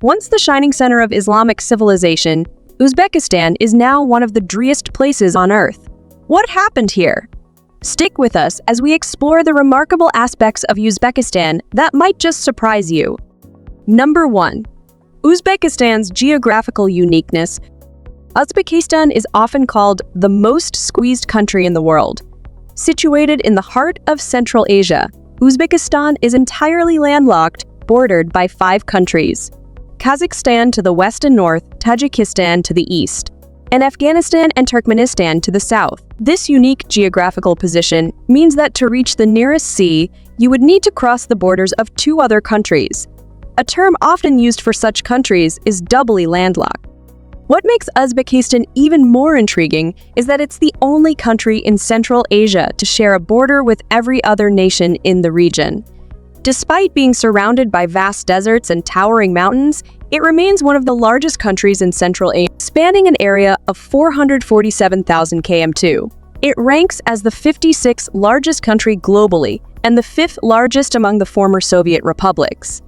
Once the shining center of Islamic civilization, Uzbekistan is now one of the dreariest places on Earth. What happened here? Stick with us as we explore the remarkable aspects of Uzbekistan that might just surprise you. Number 1. Uzbekistan's geographical uniqueness. Uzbekistan is often called the most squeezed country in the world. Situated in the heart of Central Asia, Uzbekistan is entirely landlocked, bordered by 5 countries: Kazakhstan to the west and north, Tajikistan to the east, and Afghanistan and Turkmenistan to the south. This unique geographical position means that to reach the nearest sea, you would need to cross the borders of 2 other countries. A term often used for such countries is doubly landlocked. What makes Uzbekistan even more intriguing is that it's the only country in Central Asia to share a border with every other nation in the region. Despite being surrounded by vast deserts and towering mountains, it remains one of the largest countries in Central Asia, spanning an area of 447,000 km². It ranks as the 56th largest country globally and the 5th largest among the former Soviet republics.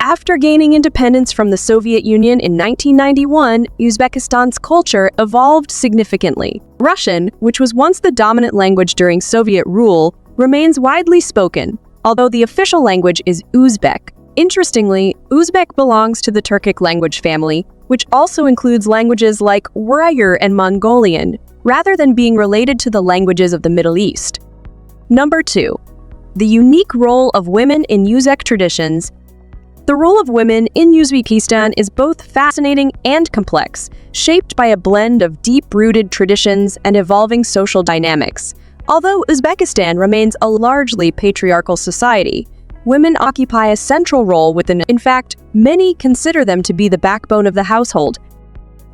After gaining independence from the Soviet Union in 1991, Uzbekistan's culture evolved significantly. Russian, which was once the dominant language during Soviet rule, remains widely spoken, although the official language is Uzbek. Interestingly, Uzbek belongs to the Turkic language family, which also includes languages like Uyghur and Mongolian, rather than being related to the languages of the Middle East. Number 2. The unique role of women in Uzbek traditions. The role of women in Uzbekistan is both fascinating and complex, shaped by a blend of deep-rooted traditions and evolving social dynamics. Although Uzbekistan remains a largely patriarchal society, women occupy a central role within. In fact, many consider them to be the backbone of the household.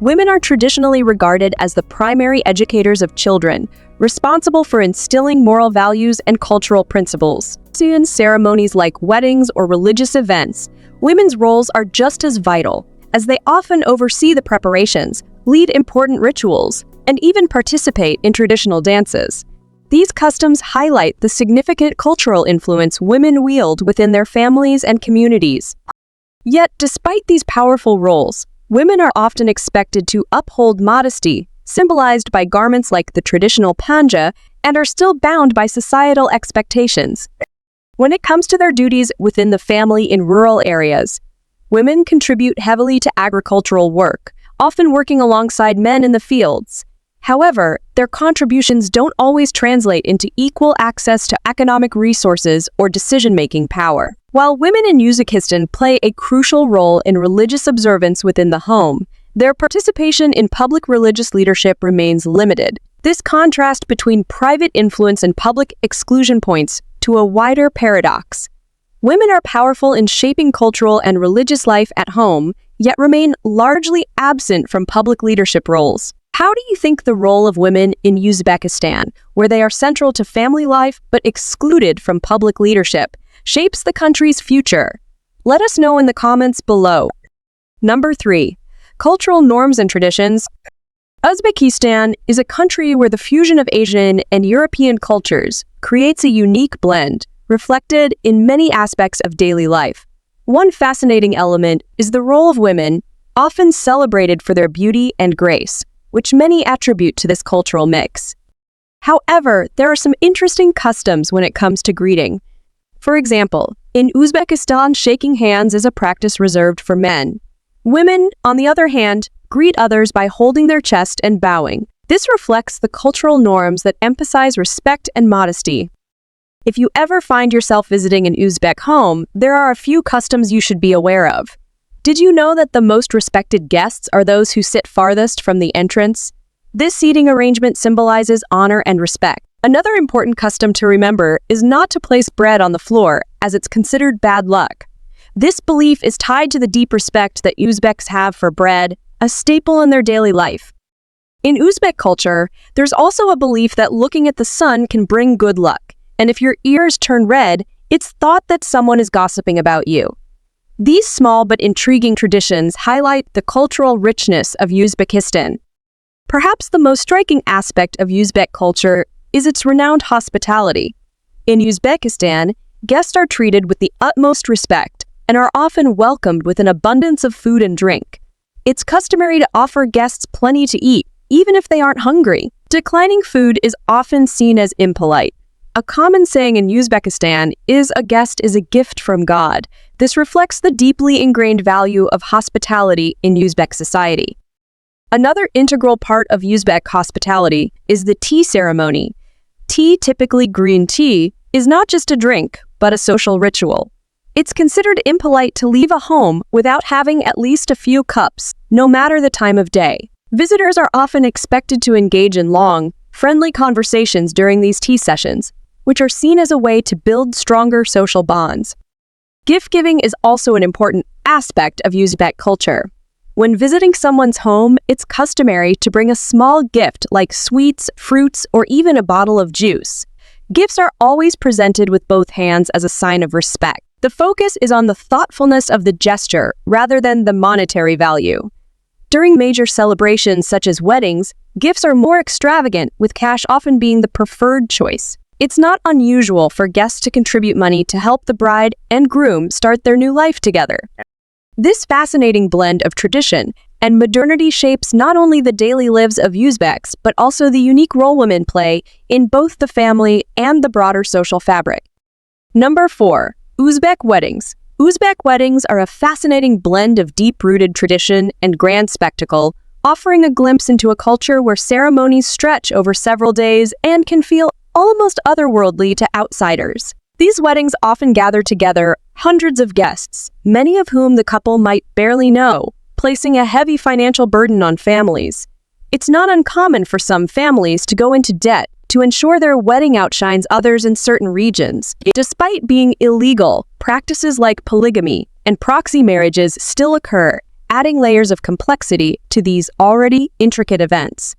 Women are traditionally regarded as the primary educators of children, responsible for instilling moral values and cultural principles. In ceremonies like weddings or religious events, women's roles are just as vital, as they often oversee the preparations, lead important rituals, and even participate in traditional dances. These customs highlight the significant cultural influence women wield within their families and communities. Yet, despite these powerful roles, women are often expected to uphold modesty, symbolized by garments like the traditional panja, and are still bound by societal expectations. When it comes to their duties within the family in rural areas, women contribute heavily to agricultural work, often working alongside men in the fields. However, their contributions don't always translate into equal access to economic resources or decision-making power. While women in Uzbekistan play a crucial role in religious observance within the home, their participation in public religious leadership remains limited. This contrast between private influence and public exclusion points to a wider paradox. Women are powerful in shaping cultural and religious life at home, yet remain largely absent from public leadership roles. How do you think the role of women in Uzbekistan, where they are central to family life but excluded from public leadership, shapes the country's future? Let us know in the comments below. Number 3. Cultural norms and traditions. Uzbekistan is a country where the fusion of Asian and European cultures creates a unique blend, reflected in many aspects of daily life. One fascinating element is the role of women, often celebrated for their beauty and grace, which many attribute to this cultural mix. However, there are some interesting customs when it comes to greeting. For example, in Uzbekistan, shaking hands is a practice reserved for men. Women, on the other hand, greet others by holding their chest and bowing. This reflects the cultural norms that emphasize respect and modesty. If you ever find yourself visiting an Uzbek home, there are a few customs you should be aware of. Did you know that the most respected guests are those who sit farthest from the entrance? This seating arrangement symbolizes honor and respect. Another important custom to remember is not to place bread on the floor, as it's considered bad luck. This belief is tied to the deep respect that Uzbeks have for bread, a staple in their daily life. In Uzbek culture, there's also a belief that looking at the sun can bring good luck, and if your ears turn red, it's thought that someone is gossiping about you. These small but intriguing traditions highlight the cultural richness of Uzbekistan. Perhaps the most striking aspect of Uzbek culture is its renowned hospitality. In Uzbekistan, guests are treated with the utmost respect, and are often welcomed with an abundance of food and drink. It's customary to offer guests plenty to eat, even if they aren't hungry. Declining food is often seen as impolite. A common saying in Uzbekistan is "a guest is a gift from God." This reflects the deeply ingrained value of hospitality in Uzbek society. Another integral part of Uzbek hospitality is the tea ceremony. Tea, typically green tea, is not just a drink, but a social ritual. It's considered impolite to leave a home without having at least a few cups, no matter the time of day. Visitors are often expected to engage in long, friendly conversations during these tea sessions, which are seen as a way to build stronger social bonds. Gift-giving is also an important aspect of Uzbek culture. When visiting someone's home, it's customary to bring a small gift like sweets, fruits, or even a bottle of juice. Gifts are always presented with both hands as a sign of respect. The focus is on the thoughtfulness of the gesture rather than the monetary value. During major celebrations such as weddings, gifts are more extravagant, with cash often being the preferred choice. It's not unusual for guests to contribute money to help the bride and groom start their new life together. This fascinating blend of tradition and modernity shapes not only the daily lives of Uzbeks, but also the unique role women play in both the family and the broader social fabric. Number 4. Uzbek weddings. Uzbek weddings are a fascinating blend of deep-rooted tradition and grand spectacle, offering a glimpse into a culture where ceremonies stretch over several days and can feel almost otherworldly to outsiders. These weddings often gather together hundreds of guests, many of whom the couple might barely know, placing a heavy financial burden on families. It's not uncommon for some families to go into debt to ensure their wedding outshines others in certain regions. Despite being illegal, practices like polygamy and proxy marriages still occur, adding layers of complexity to these already intricate events.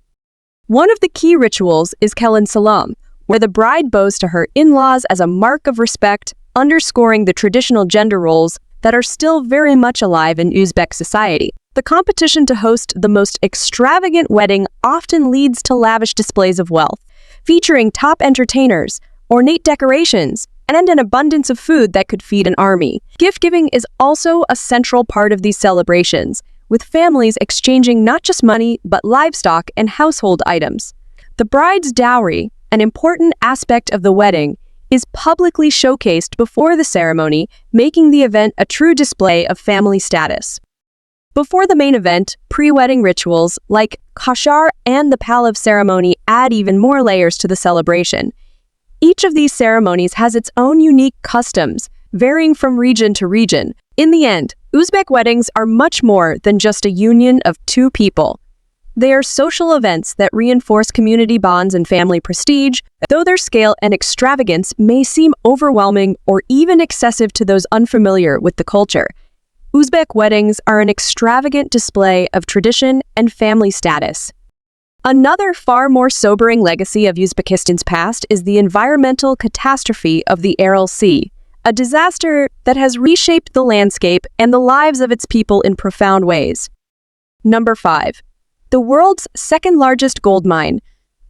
One of the key rituals is Kelen Salam, where the bride bows to her in-laws as a mark of respect, underscoring the traditional gender roles that are still very much alive in Uzbek society. The competition to host the most extravagant wedding often leads to lavish displays of wealth, featuring top entertainers, ornate decorations, and an abundance of food that could feed an army. Gift-giving is also a central part of these celebrations, with families exchanging not just money, but livestock and household items. The bride's dowry, an important aspect of the wedding, is publicly showcased before the ceremony, making the event a true display of family status. Before the main event, pre-wedding rituals like kashar and the palav ceremony add even more layers to the celebration. Each of these ceremonies has its own unique customs, varying from region to region. In the end, Uzbek weddings are much more than just a union of two people. They are social events that reinforce community bonds and family prestige, though their scale and extravagance may seem overwhelming or even excessive to those unfamiliar with the culture. Uzbek weddings are an extravagant display of tradition and family status. Another far more sobering legacy of Uzbekistan's past is the environmental catastrophe of the Aral Sea, a disaster that has reshaped the landscape and the lives of its people in profound ways. Number 5. The world's second-largest gold mine.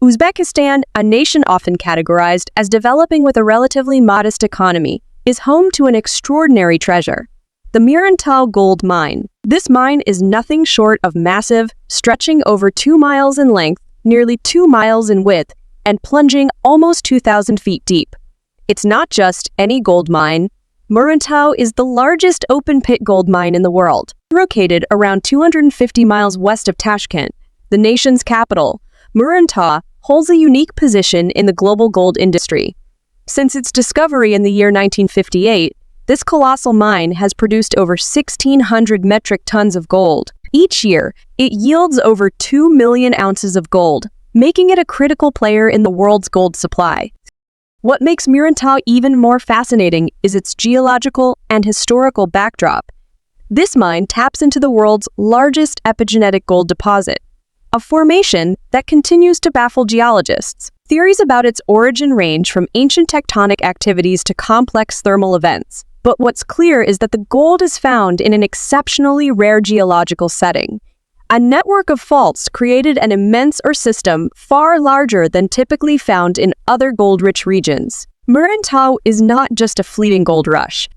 Uzbekistan, a nation often categorized as developing with a relatively modest economy, is home to an extraordinary treasure: the Murantal gold mine. This mine is nothing short of massive, stretching over 2 miles in length, nearly 2 miles in width, and plunging almost 2,000 feet deep. It's not just any gold mine. Murantal is the largest open-pit gold mine in the world. Located around 250 miles west of Tashkent, the nation's capital, Murantal holds a unique position in the global gold industry. Since its discovery in the year 1958, this colossal mine has produced over 1,600 metric tons of gold. Each year, it yields over 2 million ounces of gold, making it a critical player in the world's gold supply. What makes Murantal even more fascinating is its geological and historical backdrop. This mine taps into the world's largest epigenetic gold deposit, a formation that continues to baffle geologists. Theories about its origin range from ancient tectonic activities to complex thermal events. But what's clear is that the gold is found in an exceptionally rare geological setting. A network of faults created an immense system far larger than typically found in other gold-rich regions. Murantal is not just a fleeting gold rush.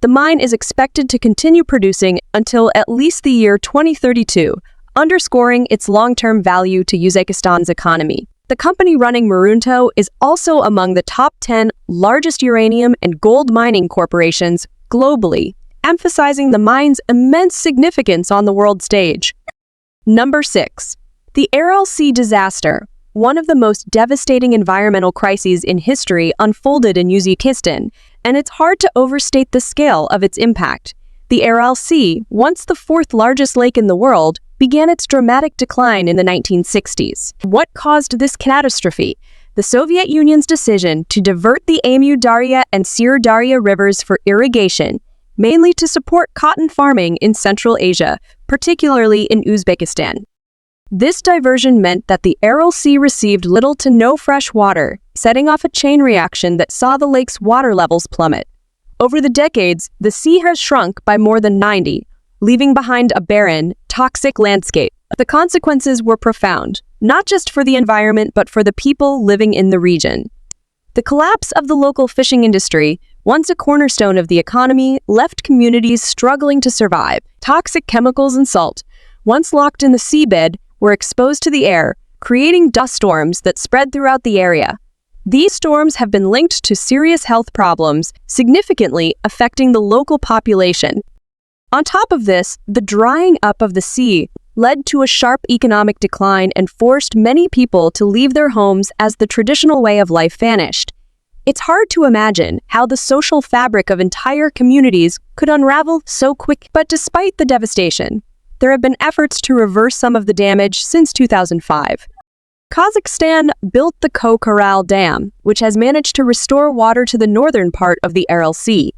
The mine is expected to continue producing until at least the year 2032, underscoring its long-term value to Uzbekistan's economy. The company running Marunto is also among the top 10 largest uranium and gold mining corporations globally, emphasizing the mine's immense significance on the world stage. Number 6. The Aral Sea disaster, one of the most devastating environmental crises in history, unfolded in Uzbekistan, and it's hard to overstate the scale of its impact. The Aral Sea, once the fourth largest lake in the world, began its dramatic decline in the 1960s. What caused this catastrophe? The Soviet Union's decision to divert the Amu Darya and Sir Darya rivers for irrigation, mainly to support cotton farming in Central Asia, particularly in Uzbekistan. This diversion meant that the Aral Sea received little to no fresh water, setting off a chain reaction that saw the lake's water levels plummet. Over the decades, the sea has shrunk by more than 90, leaving behind a barren, toxic landscape. The consequences were profound, not just for the environment but for the people living in the region. The collapse of the local fishing industry, once a cornerstone of the economy, left communities struggling to survive. Toxic chemicals and salt, once locked in the seabed, were exposed to the air, creating dust storms that spread throughout the area. These storms have been linked to serious health problems, significantly affecting the local population. On top of this, the drying up of the sea led to a sharp economic decline and forced many people to leave their homes as the traditional way of life vanished. It's hard to imagine how the social fabric of entire communities could unravel so quick. But despite the devastation, there have been efforts to reverse some of the damage since 2005. Kazakhstan built the Kokoral Dam, which has managed to restore water to the northern part of the Aral Sea.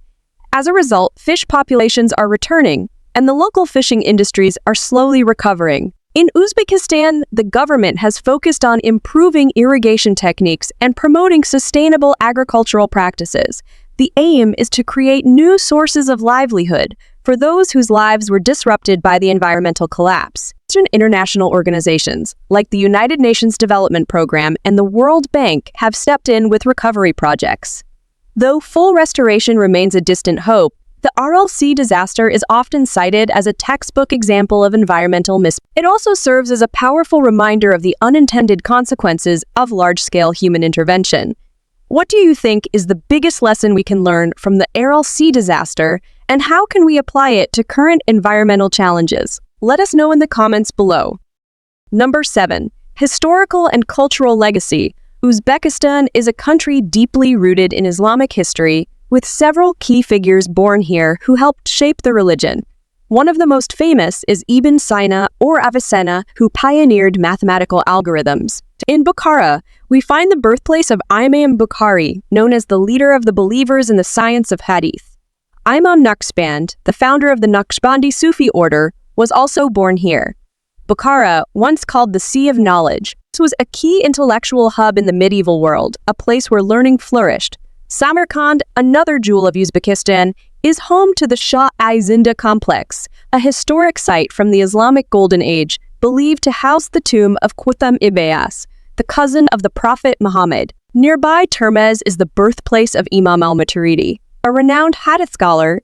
As a result, fish populations are returning, and the local fishing industries are slowly recovering. In Uzbekistan, the government has focused on improving irrigation techniques and promoting sustainable agricultural practices. The aim is to create new sources of livelihood for those whose lives were disrupted by the environmental collapse. International organizations, like the United Nations Development Program and the World Bank, have stepped in with recovery projects. Though full restoration remains a distant hope, the Aral Sea disaster is often cited as a textbook example of environmental mismanagement. It also serves as a powerful reminder of the unintended consequences of large-scale human intervention. What do you think is the biggest lesson we can learn from the Aral Sea disaster, and how can we apply it to current environmental challenges? Let us know in the comments below. Number 7. Historical and cultural legacy. Uzbekistan is a country deeply rooted in Islamic history, with several key figures born here who helped shape the religion. One of the most famous is Ibn Sina or Avicenna, who pioneered mathematical algorithms. In Bukhara, we find the birthplace of Imam Bukhari, known as the leader of the believers in the science of hadith. Imam Naqshband, the founder of the Naqshbandi Sufi order, was also born here. Bukhara, once called the Sea of Knowledge, was a key intellectual hub in the medieval world, a place where learning flourished. Samarkand, another jewel of Uzbekistan, is home to the Shah-i-Zinda complex, a historic site from the Islamic Golden Age, believed to house the tomb of Qutham Ibayas, the cousin of the Prophet Muhammad. Nearby Termez is the birthplace of Imam al-Maturidi, a renowned hadith scholar.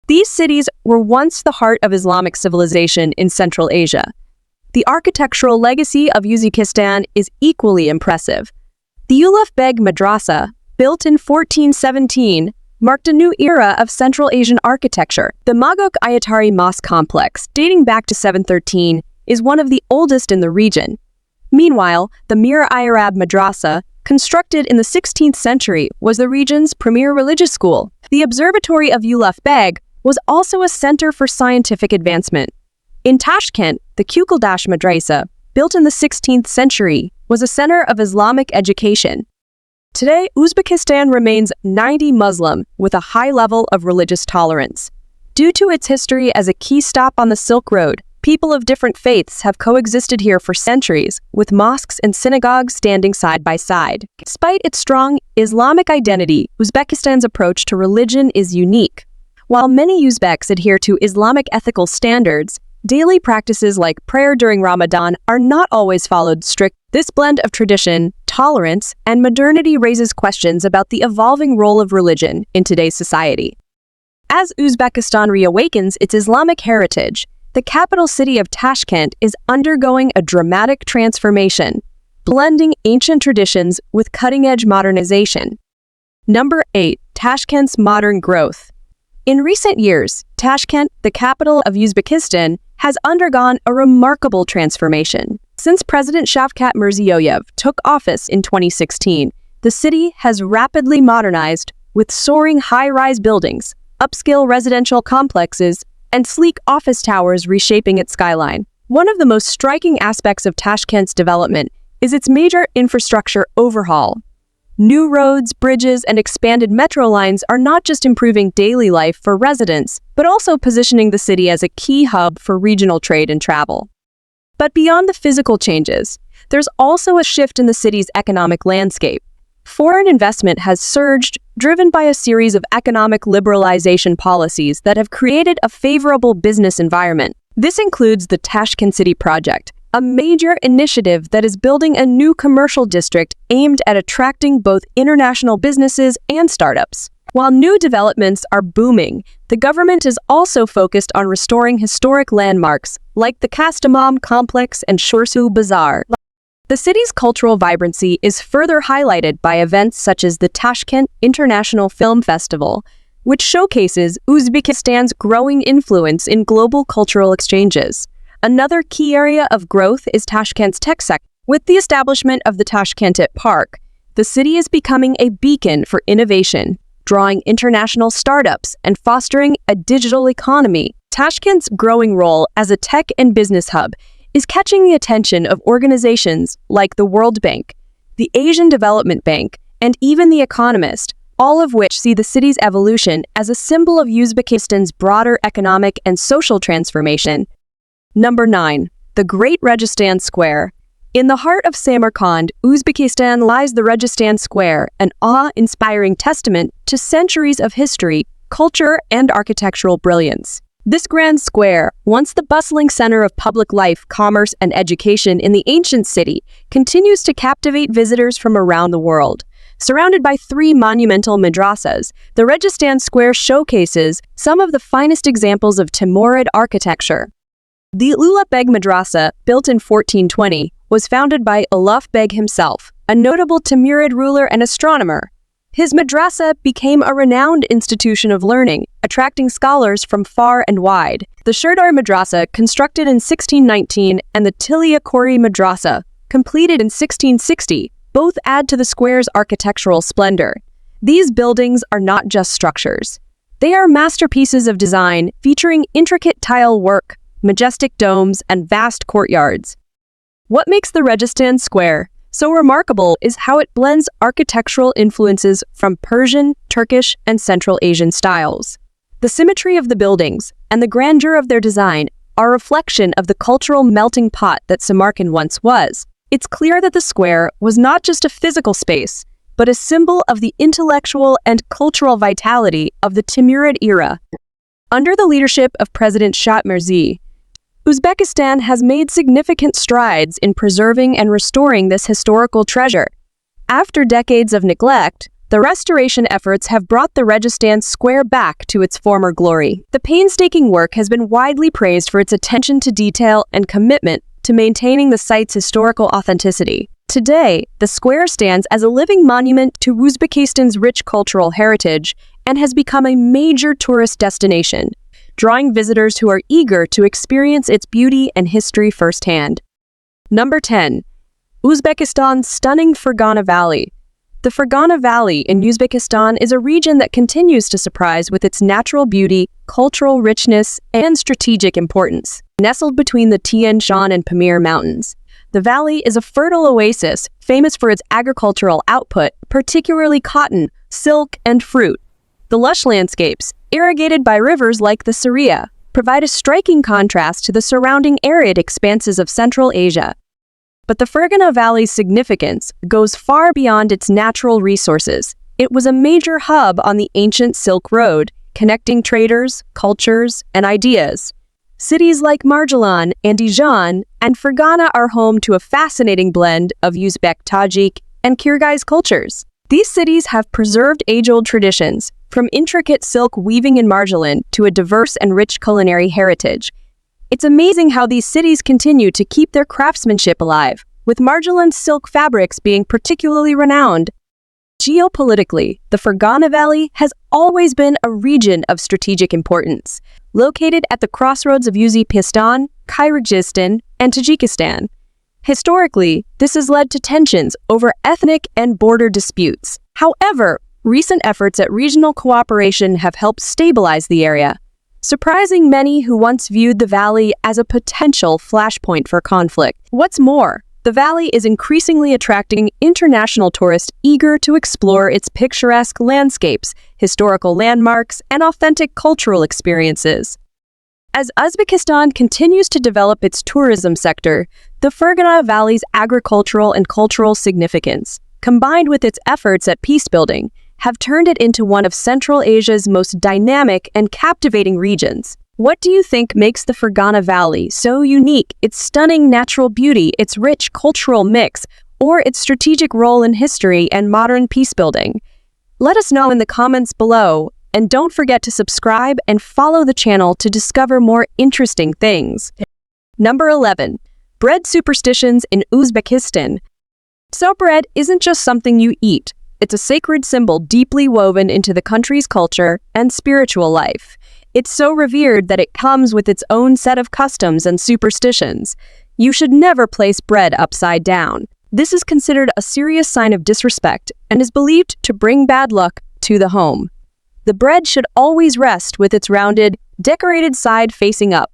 These cities were once the heart of Islamic civilization in Central Asia. The architectural legacy of Uzbekistan is equally impressive. The Ulugh Beg Madrasa, built in 1417, marked a new era of Central Asian architecture. The Magok Ayatari Mosque complex, dating back to 713, is one of the oldest in the region. Meanwhile, the Mir Arab Madrasa, constructed in the 16th century, was the region's premier religious school. The observatory of Ulugh Beg was also a center for scientific advancement. In Tashkent, the Kukaldash Madrasa, built in the 16th century, was a center of Islamic education. Today, Uzbekistan remains 90% Muslim with a high level of religious tolerance. Due to its history as a key stop on the Silk Road, people of different faiths have coexisted here for centuries, with mosques and synagogues standing side by side. Despite its strong Islamic identity, Uzbekistan's approach to religion is unique. While many Uzbeks adhere to Islamic ethical standards, daily practices like prayer during Ramadan are not always followed strictly. This blend of tradition, tolerance, and modernity raises questions about the evolving role of religion in today's society. As Uzbekistan reawakens its Islamic heritage, the capital city of Tashkent is undergoing a dramatic transformation, blending ancient traditions with cutting-edge modernization. Number 8. Tashkent's modern growth. In recent years, Tashkent, the capital of Uzbekistan, has undergone a remarkable transformation. Since President Shavkat Mirziyoyev took office in 2016, the city has rapidly modernized with soaring high-rise buildings, upscale residential complexes, and sleek office towers reshaping its skyline. One of the most striking aspects of Tashkent's development is its major infrastructure overhaul. New roads, bridges, and expanded metro lines are not just improving daily life for residents, but also positioning the city as a key hub for regional trade and travel. But beyond the physical changes, there's also a shift in the city's economic landscape. Foreign investment has surged, driven by a series of economic liberalization policies that have created a favorable business environment. This includes the Tashkent City Project, a major initiative that is building a new commercial district aimed at attracting both international businesses and startups. While new developments are booming, the government is also focused on restoring historic landmarks like the Kastamam complex and Shorsu Bazaar. The city's cultural vibrancy is further highlighted by events such as the Tashkent International Film Festival, which showcases Uzbekistan's growing influence in global cultural exchanges. Another key area of growth is Tashkent's tech sector. With the establishment of the Tashkent Park, the city is becoming a beacon for innovation, drawing international startups and fostering a digital economy. Tashkent's growing role as a tech and business hub is catching the attention of organizations like the World Bank, the Asian Development Bank, and even The Economist, all of which see the city's evolution as a symbol of Uzbekistan's broader economic and social transformation. Number 9. The Great Registan Square. In the heart of Samarkand, Uzbekistan lies the Registan Square, an awe-inspiring testament to centuries of history, culture, and architectural brilliance. This grand square, once the bustling center of public life, commerce, and education in the ancient city, continues to captivate visitors from around the world. Surrounded by 3 monumental madrasas, the Registan Square showcases some of the finest examples of Timurid architecture. The Ula Beg Madrasa, built in 1420, was founded by Ulugh Beg himself, a notable Timurid ruler and astronomer. His madrasa became a renowned institution of learning, attracting scholars from far and wide. The Sherdar Madrasa, constructed in 1619, and the Tilia Kori Madrasa, completed in 1660, both add to the square's architectural splendor. These buildings are not just structures. They are masterpieces of design, featuring intricate tile work, majestic domes, and vast courtyards. What makes the Registan Square so remarkable is how it blends architectural influences from Persian, Turkish, and Central Asian styles. The symmetry of the buildings and the grandeur of their design are a reflection of the cultural melting pot that Samarkand once was. It's clear that the square was not just a physical space, but a symbol of the intellectual and cultural vitality of the Timurid era. Under the leadership of President Shavkat Mirziyoyev, Uzbekistan has made significant strides in preserving and restoring this historical treasure. After decades of neglect, the restoration efforts have brought the Registan Square back to its former glory. The painstaking work has been widely praised for its attention to detail and commitment to maintaining the site's historical authenticity. Today, the square stands as a living monument to Uzbekistan's rich cultural heritage and has become a major tourist destination, drawing visitors who are eager to experience its beauty and history firsthand. Number 10. Uzbekistan's stunning Fergana Valley. The Fergana Valley in Uzbekistan is a region that continues to surprise with its natural beauty, cultural richness, and strategic importance. Nestled between the Tian Shan and Pamir Mountains, the valley is a fertile oasis famous for its agricultural output, particularly cotton, silk, and fruit. The lush landscapes, irrigated by rivers like the Saria, provide a striking contrast to the surrounding arid expanses of Central Asia. But the Fergana Valley's significance goes far beyond its natural resources. It was a major hub on the ancient Silk Road, connecting traders, cultures, and ideas. Cities like Marjalan, Andijan, and Fergana are home to a fascinating blend of Uzbek, Tajik, and Kyrgyz cultures. These cities have preserved age-old traditions, from intricate silk weaving in Marjolin to a diverse and rich culinary heritage. It's amazing how these cities continue to keep their craftsmanship alive, with Marjolin silk fabrics being particularly renowned. Geopolitically, the Fergana Valley has always been a region of strategic importance, located at the crossroads of Uzbekistan, Registan, and Tajikistan. Historically, this has led to tensions over ethnic and border disputes. However, recent efforts at regional cooperation have helped stabilize the area, surprising many who once viewed the valley as a potential flashpoint for conflict. What's more, the valley is increasingly attracting international tourists eager to explore its picturesque landscapes, historical landmarks, and authentic cultural experiences. As Uzbekistan continues to develop its tourism sector, the Fergana Valley's agricultural and cultural significance, combined with its efforts at peace-building, have turned it into one of Central Asia's most dynamic and captivating regions. What do you think makes the Fergana Valley so unique? Its stunning natural beauty, its rich cultural mix, or its strategic role in history and modern peacebuilding? Let us know in the comments below, and don't forget to subscribe and follow the channel to discover more interesting things. Number 11. Bread superstitions in Uzbekistan. So bread isn't just something you eat. It's a sacred symbol deeply woven into the country's culture and spiritual life. It's so revered that it comes with its own set of customs and superstitions. You should never place bread upside down. This is considered a serious sign of disrespect and is believed to bring bad luck to the home. The bread should always rest with its rounded, decorated side facing up.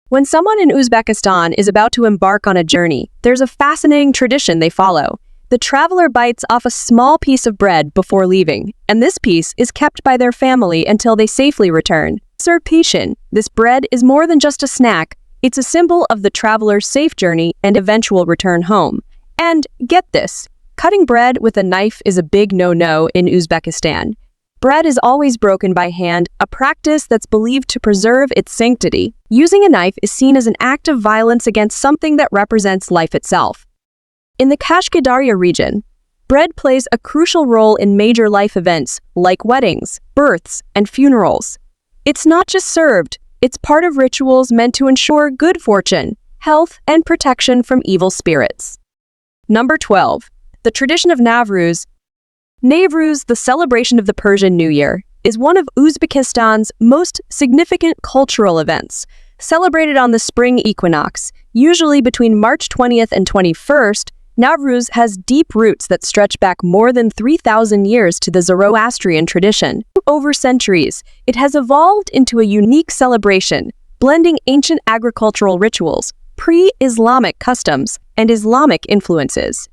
When someone in Uzbekistan is about to embark on a journey, there's a fascinating tradition they follow. The traveler bites off a small piece of bread before leaving, and this piece is kept by their family until they safely return. Serpetian, this bread is more than just a snack, it's a symbol of the traveler's safe journey and eventual return home. And get this, cutting bread with a knife is a big no-no in Uzbekistan. Bread is always broken by hand, a practice that's believed to preserve its sanctity. Using a knife is seen as an act of violence against something that represents life itself. In the Kashkadarya region, bread plays a crucial role in major life events like weddings, births, and funerals. It's not just served, it's part of rituals meant to ensure good fortune, health, and protection from evil spirits. Number 12. The tradition of Navruz. Navruz, the celebration of the Persian New Year, is one of Uzbekistan's most significant cultural events. Celebrated on the spring equinox, usually between March 20th and 21st, Navruz has deep roots that stretch back more than 3,000 years to the Zoroastrian tradition. Over centuries, it has evolved into a unique celebration, blending ancient agricultural rituals, pre-Islamic customs, and Islamic influences.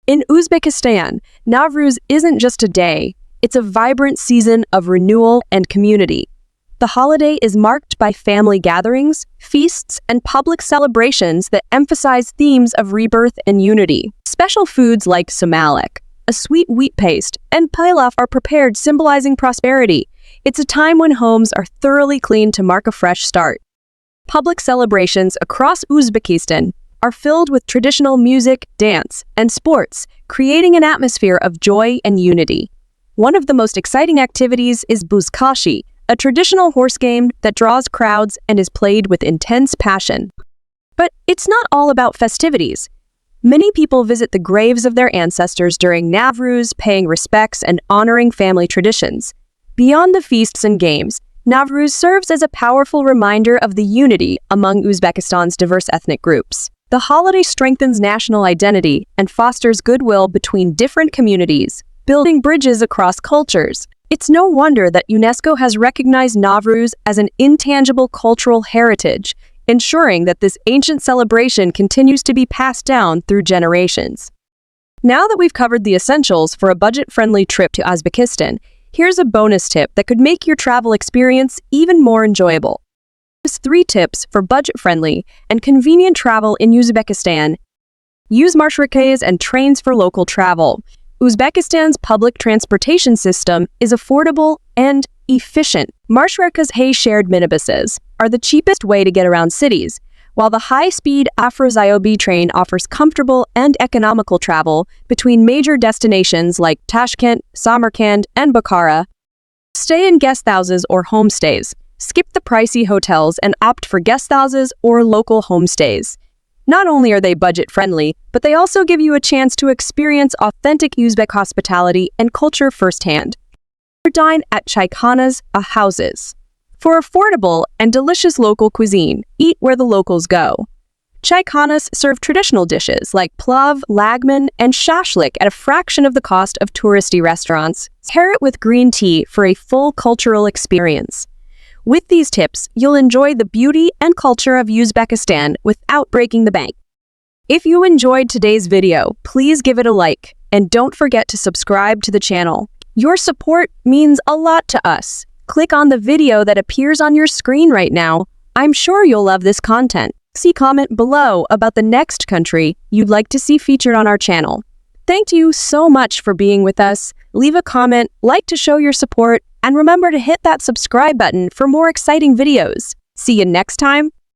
In Uzbekistan, Navruz isn't just a day, it's a vibrant season of renewal and community. The holiday is marked by family gatherings, feasts, and public celebrations that emphasize themes of rebirth and unity. Special foods like sumalak, a sweet wheat paste, and pilaf are prepared, symbolizing prosperity. It's a time when homes are thoroughly cleaned to mark a fresh start. Public celebrations across Uzbekistan are filled with traditional music, dance, and sports, creating an atmosphere of joy and unity. One of the most exciting activities is buzkashi, a traditional horse game that draws crowds and is played with intense passion. But it's not all about festivities. Many people visit the graves of their ancestors during Navruz, paying respects and honoring family traditions. Beyond the feasts and games, Navruz serves as a powerful reminder of the unity among Uzbekistan's diverse ethnic groups. The holiday strengthens national identity and fosters goodwill between different communities, building bridges across cultures. It's no wonder that UNESCO has recognized Navruz as an intangible cultural heritage, ensuring that this ancient celebration continues to be passed down through generations. Now that we've covered the essentials for a budget-friendly trip to Uzbekistan, here's a bonus tip that could make your travel experience even more enjoyable. Here's 3 tips for budget-friendly and convenient travel in Uzbekistan. Use marshruts and trains for local travel. Uzbekistan's public transportation system is affordable and efficient. Marshruts, shared minibuses, are the cheapest way to get around cities, while the high-speed Afrozyobie train offers comfortable and economical travel between major destinations like Tashkent, Samarkand, and Bukhara. Stay in guest houses or homestays. Skip the pricey hotels and opt for guest houses or local homestays. Not only are they budget-friendly, but they also give you a chance to experience authentic Uzbek hospitality and culture firsthand. Or dine at chaykhanas, houses. For affordable and delicious local cuisine, eat where the locals go. Chaykhanas serve traditional dishes like plav, lagman, and shashlik at a fraction of the cost of touristy restaurants. Pair it with green tea for a full cultural experience. With these tips, you'll enjoy the beauty and culture of Uzbekistan without breaking the bank. If you enjoyed today's video, please give it a like, and don't forget to subscribe to the channel. Your support means a lot to us. Click on the video that appears on your screen right now. I'm sure you'll love this content. Comment below about the next country you'd like to see featured on our channel. Thank you so much for being with us. Leave a comment, like to show your support, and remember to hit that subscribe button for more exciting videos. See you next time.